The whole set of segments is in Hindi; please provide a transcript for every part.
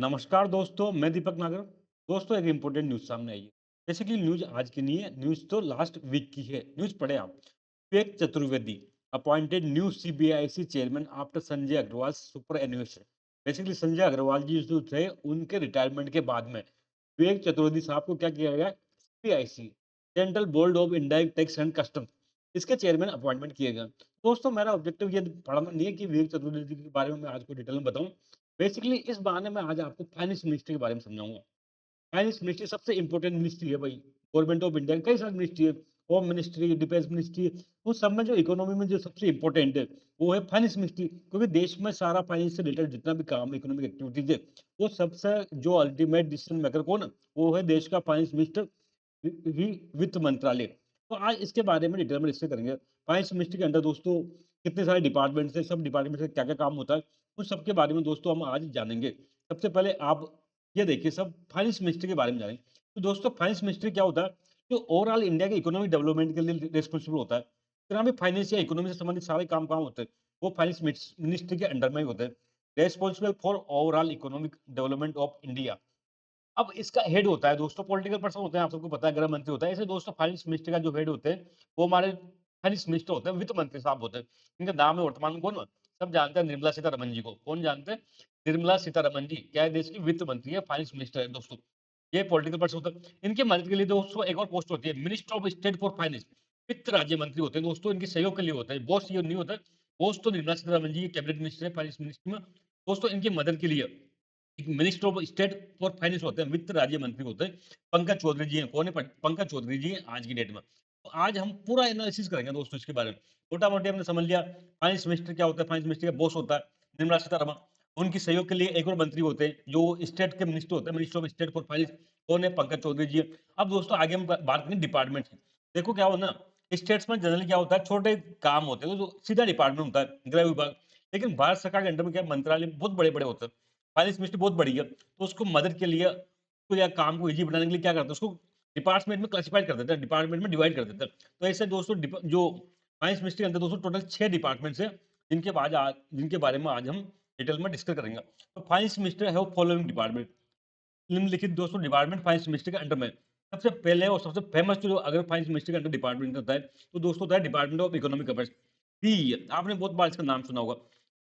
नमस्कार दोस्तों, मैं दीपक नागर। दोस्तों एक इम्पोर्टेंट न्यूज़ सामने आई है। बेसिकली न्यूज़ आज की नहीं है, न्यूज़ तो लास्ट वीक की है। न्यूज़ पढ़े आप। Vivek Chaturvedi appointed new CBIC chairman after Sanjay Agarwal superannuation. Basically Sanjay Agarwal ji जो थे उनके रिटायरमेंट के बाद में विवेक चतुर्वेदी साहब को क्या किया गया? CBIC central board of indirect tax and custom इसके चेयरमैन अपॉइंटमेंट किए गए। दोस्तों मेरा ऑब्जेक्टिव ये पढ़ना नहीं है कि विवेक चतुर्वेदी के बारे में मैं आज को डिटेल में बताऊं। बेसिकली इस बहाने मैं आज आपको फाइनेंस मिनिस्ट्री के बारे में समझाऊंगा। फाइनेंस मिनिस्ट्री सबसे इंपॉर्टेंट मिनिस्ट्री है भाई। गवर्नमेंट ऑफ इंडिया कई सारी मिनिस्ट्री है। होम मिनिस्ट्री, डिफेंस मिनिस्ट्री, उन सब में जो इकोनॉमी में जो सबसे इंपॉर्टेंट है वो है फाइनेंस मिनिस्ट्री, क्योंकि देश में सारा फाइनेंस से रिलेटेड जितना भी काम इकोनॉमिक एक्टिविटीज है वो सबसे जो अल्टीमेट डिसीजन मेकर कौन है? वो है देश का फाइनेंस मिनिस्टर, वित्त मंत्रालय। तो आज इसके बारे में डिटेल में डिस्कस करेंगे। फाइनेंस मिनिस्ट्री के अंदर दोस्तों कितने सारे डिपार्टमेंट्स हैं, सब डिपार्टमेंट से क्या क्या काम होता है, उन सबके बारे में दोस्तों हम आज जानेंगे। सबसे पहले आप ये देखिए, सब फाइनेंस मिनिस्ट्री के बारे में जानेंगे। तो दोस्तों फाइनेंस मिनिस्ट्री क्या होता है? जो ओवरऑल इंडिया के इकोनॉमिक डेवलपमेंट के लिए रिस्पॉन्सिबल होता है। तो यहाँ पे फाइनेंस या इकोनॉमी से संबंधित सारे काम काम होते हैं वो फाइनेंस मिनिस्ट्री के अंडर में ही होते हैं। Responsible for overall economic development of India. अब इसका हेड होता है दोस्तों, पॉलिटिकल पर्सन होते हैं, आप सबको पता है, गृह मंत्री होता है। ऐसे दोस्तों फाइनेंस मिनिस्ट्री का जो हेड होते हैं वो हमारे फाइनेंस मिनिस्टर होते हैं, वित्त मंत्री साहब होते हैं। इनका नाम है वर्तमान में कौन? सब जानते हैं, निर्मला सीतारमन जी को। कौन जानते हैं? निर्मला सीतारमन जी क्या है? देश की वित्त मंत्री है, फाइनेंस मिनिस्टर है दोस्तों। ये पॉलिटिकल पर्सन होता है। इनकी मदद के लिए दोस्तों एक और पोस्ट होती है, minister of state for finance. वित्त राज्य मंत्री होते हैं दोस्तों, इनके सहयोग के लिए होता है। बॉस ये नहीं होता है। बॉस तो निर्मला सीतारमन जी कैबिनेट मिनिस्टर है फाइनेंस मिनिस्ट्री में। दोस्तों इनकी मदद के लिए एक minister of state for finance होते हैं, वित्त राज्य मंत्री होते हैं। पंकज चौधरी जी हैं। कौन है? पंकज चौधरी जी हैं आज की डेट में। तो आज हम पूरा एनालिसिस करेंगे दोस्तों इसके बारे में। मोटा-मोटी हमने समझ लिया फाइनेंस मिनिस्टर क्या होता है, फाइनेंस मिनिस्टर का बॉस होता है निर्मला सीतारमण। उनकी सहयोग के लिए एक और मंत्री होते हैं जो स्टेट के मिनिस्टर होते हैं, minister of state for finance. कौन है? पंकज चौधरी जी हैं। अब दोस्तों आगे हम बात करेंगे डिपार्टमेंट की। देखो क्या होता है ना, स्टेट्स में जनरली क्या होता है, छोटे काम होते हैं तो जो सीधा डिपार्टमेंट होता है, गृह विभाग। लेकिन भारत सरकार के अंडर में क्या मंत्रालय बहुत बड़े-बड़े होते हैं। फाइनेंस मिनिस्ट्री बहुत बड़ी है, तो उसको मदद के लिए तो या काम को ईज़ी बनाने के लिए क्या करते हैं, उसको डिपार्टमेंट में क्लासिफाइड कर देते हैं, डिपार्टमेंट में डिवाइड कर देते हैं। तो ऐसे दोस्तों जो फाइनेंस मिनिस्ट्री के अंदर दोस्तों टोटल 6 डिपार्टमेंट्स हैं, जिनके बारे में आज हम डिटेल में डिस्कस करेंगे। तो finance minister have following department. निम्नलिखित दोस्तों डिपार्टमेंट फाइनेंस मिनिस्ट्री के अंडर में है। सबसे पहले और सबसे फेमस जो अगर फाइनेंस मिनिस्ट्री के अंडर डिपार्टमेंट होता है, तो दोस्तों होता है डिपार्टमेंट ऑफ इकोनॉमिक अफेयर्स। आपने बहुत बार इसका नाम सुना होगा।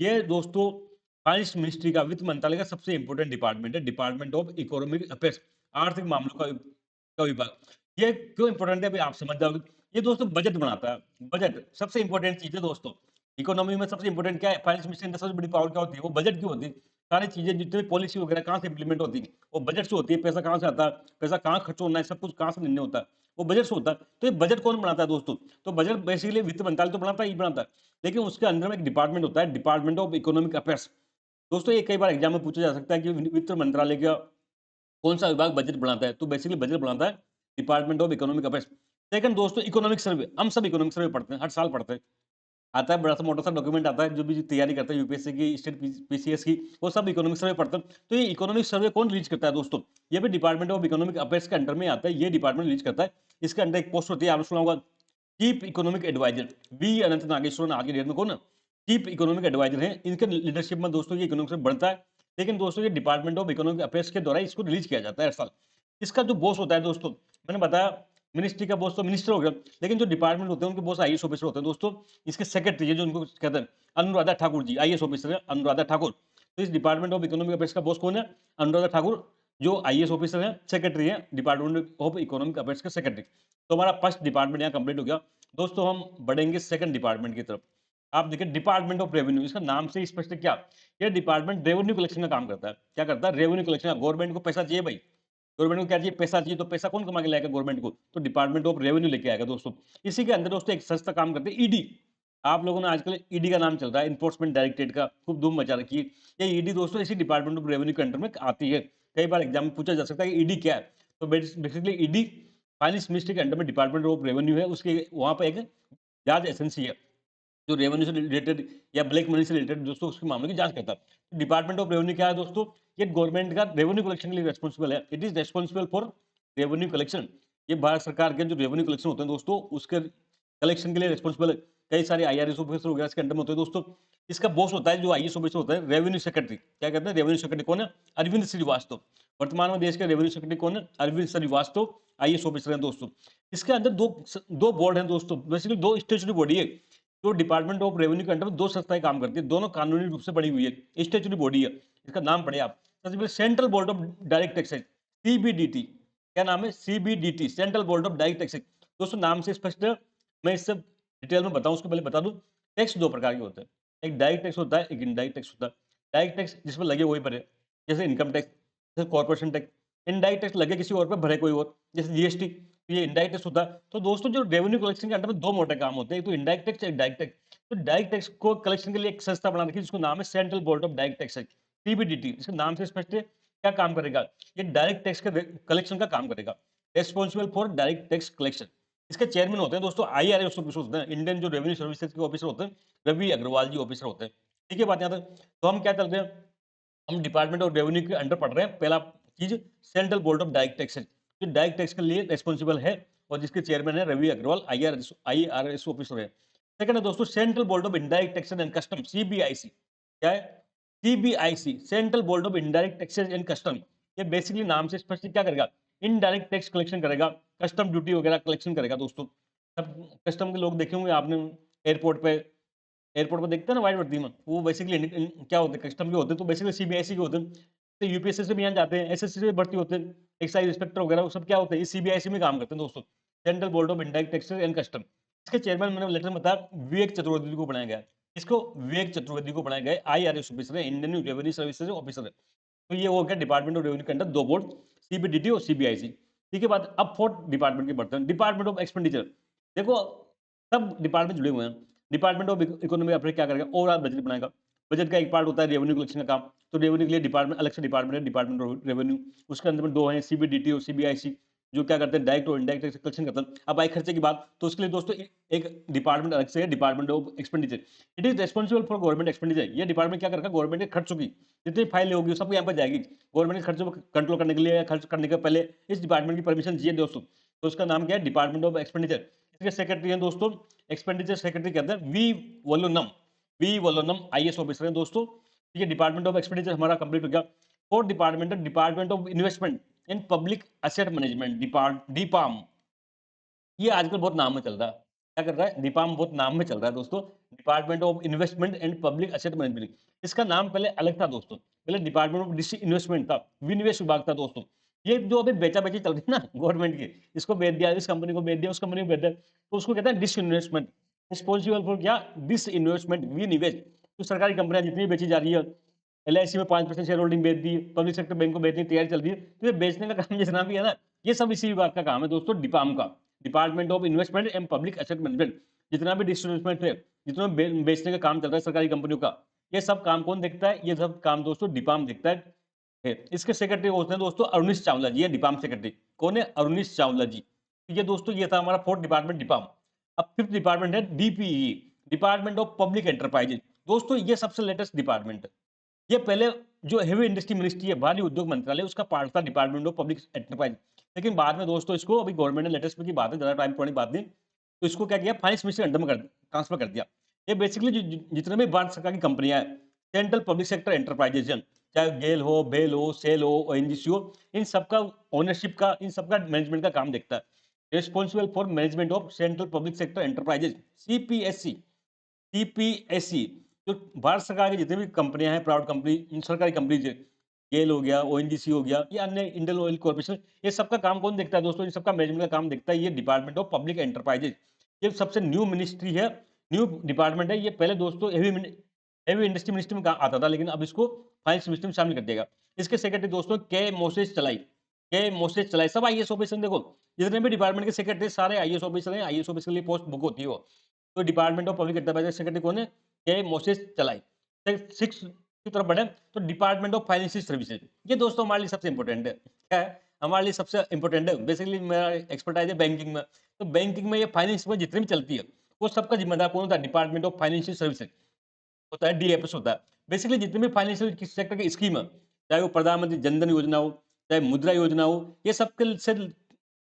ये दोस्तों फाइनेंस मिनिस्ट्री का, वित्त मंत्रालय का सबसे इंपॉर्टेंट डिपार्टमेंट है, डिपार्टमेंट ऑफ इकोनॉमिक अफेयर्स, आर्थिक मामलों का विभाग। ये क्यों इंपॉर्टेंट है अभी आप समझ जाओगे। ये दोस्तों बजट बनाता है। बजट सबसे इंपॉर्टेंट चीज़ है दोस्तों। इकोनॉमी में सबसे इंपॉर्टेंट क्या है? फाइनेंस मिनिस्ट्री के अंदर सबसे बड़ी पावर क्या होती है? वो बजट की होती है। सारी चीज़ें जितनी पॉलिसी वगैरह कहाँ से इम्प्लीमेंट होती है? वो बजट से होती है। पैसा कहाँ से आता है? पैसा कहाँ खर्च होना है? सब कुछ कहाँ से निर्णय होता है? वो बजट से होता है। तो ये बजट कौन बनाता है दोस्तों? तो बजट बेसिकली वित्त मंत्रालय तो बनाता ही बनाता है। लेकिन उसके अंदर में एक डिपार्टमेंट होता है, डिपार्टमेंट ऑफ इकोनॉमिक अफेयर्स। दोस्तों ये कई बार एग्जाम में पूछा जा सकता है कि वित्त मंत्रालय का कौन-सा विभाग बजट बनाता है? तो बेसिकली बजट बनाता है department of economic affairs. Second दोस्तों इकोनॉमिक सर्वे, हम सब इकोनॉमिक सर्वे पढ़ते हैं, हर साल पढ़ते हैं। आता है बड़ा-सा मोटा-सा डॉक्यूमेंट आता है, जो भी तैयारी करता है यूपीएससी की, स्टेट पीसीएस की, वो सब इकोनॉमिक सर्वे पढ़ते हैं। तो ये इकोनॉमिक सर्वे कौन रिलीज़ करता है दोस्तों? ये भी डिपार्टमेंट ऑफ इकोनॉमिक अफेयर्स के अंडर में आता है, ये डिपार्टमेंट रिलीज़ करता है। इसके अंदर एक पोस्ट होती है, आपने सुना होगा, चीफ इकोनॉमिक एडवाइजर। वी अनंत नागेश्वरन आज की डेट में कौन है? चीफ इकोनॉमिक एडवाइजर हैं। इनके लीडरशिप में दोस्तों ये इकोनॉमिक सर्वे बनता है। लेकिन दोस्तों ये डिपार्टमेंट ऑफ इकोनॉमिक अफेयर्स के द्वारा इसको रिलीज़ किया जाता है हर साल। इसका जो बॉस होता है दोस्तों, मैंने बताया मिनिस्ट्री का बॉस तो मिनिस्टर हो गया, लेकिन जो डिपार्टमेंट होते हैं उनके बॉस आईएएस ऑफिसर होते हैं दोस्तों। इसके सेक्रेटरी है जो उनको कहते हैं अनुराधा ठाकुर जी, आईएएस ऑफिसर है अनुराधा ठाकुर। तो इस डिपार्टमेंट ऑफ इकोनॉमिक अफेयर्स का बॉस कौन है? अनुराधा ठाकुर, जो आईएएस ऑफिसर हैं, सेक्रेटरी हैं डिपार्टमेंट ऑफ इकोनॉमिक अफेयर्स के सेक्रेटरी। तो हमारा फर्स्ट डिपार्टमेंट यहाँ कंप्लीट हो गया। दोस्तों हम बढ़ेंगे सेकंड डिपार्टमेंट की तरफ। आप देखिए डिपार्टमेंट ऑफ रेवेन्यू, इसका नाम से ही स्पष्ट है क्या? ये डिपार्टमेंट रेवेन्यू कलेक्शन का काम करता है। क्या करता है? रेवेन्यू कलेक्शन का। गवर्नमेंट को पैसा चाहिए भाई। गवर्नमेंट को क्या चाहिए? पैसा चाहिए। तो पैसा कौन कमा के लाएगा गवर्नमेंट को? तो डिपार्टमेंट ऑफ रेवेन्यू लेके आएगा दोस्तों। इसी के अंदर दोस्तों एक संस्था काम करती है, ईडी। आप लोगों ने आजकल ईडी का नाम चल रहा है, एनफोर्समेंट डायरेक्टरेट का खूब धूम मचा रखी है। ये ईडी दोस्तों इसी डिपार्टमेंट ऑफ रेवेन्यू के अंडर में आती है। कई बार एग्जाम में पूछा जा सकता है कि ईडी क्या है? तो बेसिकली ईडी फाइनेंस मिनिस्ट्री के अंडर में डिपार्टमेंट ऑफ रेवेन्यू है। उसके वहाँ पे एक जांच एजेंसी है जो रेवेन्यू से रिलेटेड या ब्लैक मनी से रिलेटेड दोस्तों उसके मामलों की जांच करता है। डिपार्टमेंट ऑफ रेवेन्यू क्या है दोस्तों? ये गवर्नमेंट का रेवेन्यू कलेक्शन के लिए रिस्पांसिबल है। It is responsible for revenue collection. ये भारत सरकार के जो रेवेन्यू कलेक्शन होते हैं दोस्तों, उसके कलेक्शन के लिए रिस्पांसिबल है। कई सारे आईआरएस ऑफिसर वगैरह इसके अंडर में होते हैं दोस्तों। इसका बॉस होता है, जो आईएएस ऑफिसर होता है, रेवेन्यू सेक्रेटरी। क्या कहते हैं? रेवेन्यू सेक्रेटरी कौन है? अरविंद श्रीवास्तव। वर्तमान में देश के रेवेन्यू सेक्रेटरी कौन है? अरविंद श्रीवास्तव आईएएस ऑफिसर हैं दोस्तों। इसके अंदर दो बोर्ड हैं दोस्तों, बेसिकली दो स्टेचुटरी बॉडी है। जो डिपार्टमेंट ऑफ रेवेन्यू के अंडर में दो संस्थाएं काम करती है, दोनों कानूनी रूप से बनी हुई है, स्टेचुटरी बॉडी है। इसका नाम पढ़े आप। सबसे पहले central board of direct taxes, CBDT. क्या नाम है? CBDT, central board of direct taxes. दोस्तों नाम से स्पष्ट है, मैं इससे डिटेल में बताऊं उसके पहले बता दूं, टैक्स दो प्रकार के होते हैं। एक डायरेक्ट टैक्स होता है, एक इनडायरेक्ट टैक्स होता है। डायरेक्ट टैक्स जिसमें लगे वही भरे, जैसे इनकम टैक्स, जैसे कॉर्पोरेशन टैक्स। इनडायरेक्ट टैक्स लगे किसी और पर, भरे कोई और, जैसे जीएसटी। ये इनडायरेक्ट टैक्स होता है। तो दोस्तों जो रेवेन्यू कलेक्शन के अंडर में दो मोटे काम होते हैं, एक तो इनडायरेक्ट टैक्स, एक डायरेक्ट टैक्स। तो डायरेक्ट टैक्स को कलेक्शन के लिए एक संस्था बना रखी है जिसको नाम है central board of direct tax, CBDT. इसके नाम से स्पष्ट है क्या काम करेगा। ये डायरेक्ट टैक्स के कलेक्शन का काम करेगा, responsible for direct tax collection. इसके चेयरमैन होते हैं दोस्तों आईआरएस ऑफिसर होते हैं, इंडियन जो रेवेन्यू सर्विसेज के ऑफिसर होते हैं, रवि अग्रवाल जी ऑफिसर होते हैं। ठीक है बात यहाँ तक। तो हम क्या चलते हैं, हम डिपार्टमेंट ऑफ रेवेन्यू के अंडर पढ़ रहे हैं। पहला चीज central board of direct taxes, जो डायरेक्ट टैक्स के लिए रेस्पॉन्सिबल है और जिसके चेयरमैन है रवि अग्रवाल, आईआरएस ऑफिसर है। सेकंड है दोस्तों central board of indirect taxes and custom, CBIC. क्या है? CBIC, central board of indirect taxes and custom. ये बेसिकली नाम से स्पष्ट क्या करेगा, इनडायरेक्ट टैक्स कलेक्शन करेगा, कस्टम ड्यूटी वगैरह कलेक्शन करेगा दोस्तों। सब कस्टम के लोग देखे होंगे आपने एयरपोर्ट पे, एयरपोर्ट पे देखते हैं ना व्हाइट वर्दी में, वो बेसिकली क्या होते हैं, कस्टम के होते हैं। तो बेसिकली सीबीआईसी के होते हैं। तो यूपीएससी से भी यहाँ जाते हैं, एसएससी से भी भर्ती होते हैं, एक्साइज इंस्पेक्टर वगैरह, वो सब क्या होते हैं, ये सीबीआईसी में काम करते हैं दोस्तों, central board of indirect taxes and custom. इसके चेयरमैन मैंने लेटर में बताया विवेक चतुर्वेदी को बनाया गया है। इसको विवेक चतुर्वेदी को बनाया गया है, आईआरएस ऑफिसर है, इंडियन रेवेन्यू सर्विसेज ऑफिसर है। तो ये हो गया डिपार्टमेंट ऑफ रेवेन्यू के अंडर दो बोर्ड, सीबीडीटी और सीबीआईसी। ठीक है बात। अब फोर्थ डिपार्टमेंट की बढ़ते हैं, डिपार्टमेंट ऑफ एक्सपेंडिचर। देखो सब डिपार्टमेंट जुड़े हुए हैं। डिपार्टमेंट ऑफ इकोनॉमी अपने क्या करेगा, ओवरऑल बजट बनाएगा। बजट का एक पार्ट होता है रेवेन्यू कलेक्शन का काम, तो रेवेन्यू के लिए डिपार्टमेंट अलग से डिपार्टमेंट है, डिपार्टमेंट ऑफ रेवेन्यू। उसके अंदर में दो हैं, सीबीडीटी और सीबीआईसी, जो क्या करते हैं डायरेक्ट और इनडायरेक्ट टैक्स कलेक्शन करते हैं। अब आए खर्चे की बात, तो उसके लिए दोस्तों एक डिपार्टमेंट अलग से है, department of expenditure. It is responsible for government expenditure. ये डिपार्टमेंट क्या करेगा, गवर्नमेंट के खर्चों की जितनी फाइल होगी सब यहाँ पर जाएगी। गवर्नमेंट के खर्चों को कंट्रोल करने के लिए, खर्च करने के पहले इस डिपार्टमेंट की परमिशन चाहिए दोस्तों। तो उसका नाम क्या है, डिपार्टमेंट ऑफ एक्सपेंडिचर। इसके सेक्रेटरी हैं दोस्तों, एक्सपेंडिचर सेक्रेटरी कहते हैं V Vualnam. V Vualnam IAS officer हैं दोस्तों। ये डिपार्टमेंट ऑफ एक्सपेंडिचर हमारा कंप्लीट हो गया। फोर्थ डिपार्टमेंट है department of investment in public asset management, DIPAM. ये आजकल बहुत नाम में चल रहा है। क्या कर रहा है, डीपाम बहुत नाम में चल रहा है दोस्तों, department of investment and public asset management. इसका नाम पहले अलग था दोस्तों, पहले डिपार्टमेंट ऑफ डिस्ट्रिक्ट इन्वेस्टमेंट था, विनिवेश विभाग था दोस्तों। ये जो अभी बेचा बेची चल रही है ना गवर्नमेंट की, इसको बेच दिया, इस कंपनी को बेच दिया, उस कंपनी को बेच दिया, तो उसको कहते हैं डिस इन्वेस्टमेंट। रिस्पॉन्सिबल फॉर क्या, डिस इन्वेस्टमेंट, विनिवेश। तो सरकारी कंपनियां जितनी बेची जा रही है, एलआईसी में 5% शेयर होल्डिंग बेच दी, पब्लिक सेक्टर बैंक को बेचने की तैयारी चल रही है, तो ये बेचने का काम जितना भी है ना, ये सब इसी विभाग का काम है दोस्तों, डिपाम का, department of investment and public asset management. जितना भी डिस्ट्रीब्यूटमेंट है, जितना बेचने का काम चल रहा है सरकारी कंपनियों का, ये सब काम कौन देखता है, ये सब काम दोस्तों डिपाम देखता है। इसके सेक्रेटरी होते हैं दोस्तों अरुणीश चावला जी, है डिपाम सेक्रेटरी। कौन है, अरुणीश चावला जी। तो ये दोस्तों ये था हमारा फोर्थ डिपार्टमेंट डिपाम। अब फिफ्थ डिपार्टमेंट है DPE, department of public enterprises. दोस्तों ये सबसे लेटेस्ट डिपार्टमेंट है। ये पहले जो हेवी इंडस्ट्री मिनिस्ट्री है, भारी उद्योग मंत्रालय, उसका पार्ट था डिपार्टमेंट ऑफ पब्लिक एंटरप्राइज। लेकिन बाद में दोस्तों इसको अभी गवर्नमेंट ने लेटेस्ट में की बात है, ज्यादा टाइम पुरानी बात नहीं, तो इसको क्या किया, फाइनेंस मिनिस्ट्री अंडर में ट्रांसफर कर दिया। ये बेसिकली जितने भी भारत सरकार की कंपनियां हैं, सेंट्रल पब्लिक सेक्टर एंटरप्राइजेशन, चाहे गेल हो, बेल हो, सेल हो, ओएनजीसी हो, इन सबका ओनरशिप का, इन सबका मैनेजमेंट का काम देखता है। Responsible for management of central public sector enterprises, CPSC. CPSC जो भारत सरकार की जितनी भी कंपनियां हैं, प्राइवेट कंपनी, सरकारी कंपनीज है, गेल हो गया, ओएनजीसी हो गया, ये अन्य इंडियन ऑयल कॉर्पोरेशन, ये सबका काम कौन देखता है दोस्तों, इन सबका मैनेजमेंट का काम देखता है ये डिपार्टमेंट ऑफ पब्लिक एंटरप्राइजेज। ये सबसे न्यू मिनिस्ट्री है, न्यू डिपार्टमेंट है। ये पहले दोस्तों हेवी इंडस्ट्री मिनिस्ट्री में आता था, लेकिन अब इसको फाइनेंस मिनिस्ट्री में शामिल कर दिया। इसके सेक्रेटरी दोस्तों के मोसेस चलाई, के मोसेस चलाई, सब आईएएस ऑफिसर। देखो जितने भी डिपार्टमेंट के सेक्रेटरी सारे आईएएस ऑफिसर हैं, आईएएस ऑफिसर के लिए पोस्ट बुक होती है वो। तो department of public enterprises secretary कौन है, के मोसेस चलाई। सिक्स की तरफ बढ़े तो डिपार्टमेंट ऑफ फाइनेंशियल सर्विसेज, ये दोस्तों हमारे लिए सबसे इंपॉर्टेंट है। क्या है, हमारे लिए सबसे इंपॉर्टेंट है। बेसिकली मेरा एक्सपर्टाइज है बैंकिंग में, तो बैंकिंग में ये फाइनेंस में जितनी भी चलती है, वो सबका जिम्मेदार कौन होता है, डिपार्टमेंट ऑफ फाइनेंशियल सर्विसेज होता है, डीएफएस होता है। बेसिकली जितनी भी फाइनेंशियल सेक्टर की स्कीम है, चाहे वो प्रधानमंत्री जनधन योजना हो, चाहे मुद्रा योजना हो, ये सबके से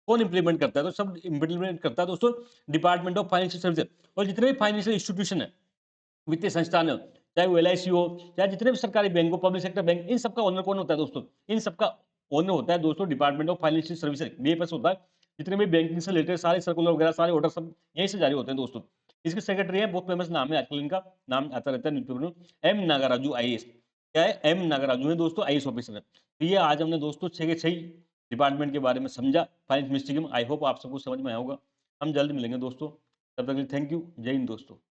कौन इंप्लीमेंट करता है? तो सब इंप्लीमेंट करता है दोस्तों डिपार्टमेंट ऑफ फाइनेंशियल सर्विसेज। और जितने भी फाइनेंशियल इंस्टीट्यूशन है, वित्तीय संस्थान हो, चाहे वो एलआईसी हो, चाहे जितने भी सरकारी बैंक हो, पब्लिक सेक्टर बैंक, इन सबका ओनर कौन होता है दोस्तों? इन सबका ओनर होता है दोस्तों department of financial services, BFS होता है। जितने भी बैंकिंग से रिलेटेड सारे सर्कुलर वगैरह, सारे ऑर्डर सब यहीं से जारी होते हैं दोस्तों। इसके सेक्रेटरी हैं, बहुत फेमस नाम है आजकल इनका, नाम आता रहता है न्यूज़पेपर में, एम नागराजू आईएएस। क्या है? एम नागराजू है दोस्तों, आईएएस ऑफिसर है। तो ये आज हमने दोस्तों 6 के 6 डिपार्टमेंट के बारे में समझा फाइनेंस मिनिस्ट्री के में। आई होप आप सबको समझ में आया होगा। हम जल्द मिलेंगे दोस्तों, तब तक के लिए थैंक यू। जय हिंद दोस्तों।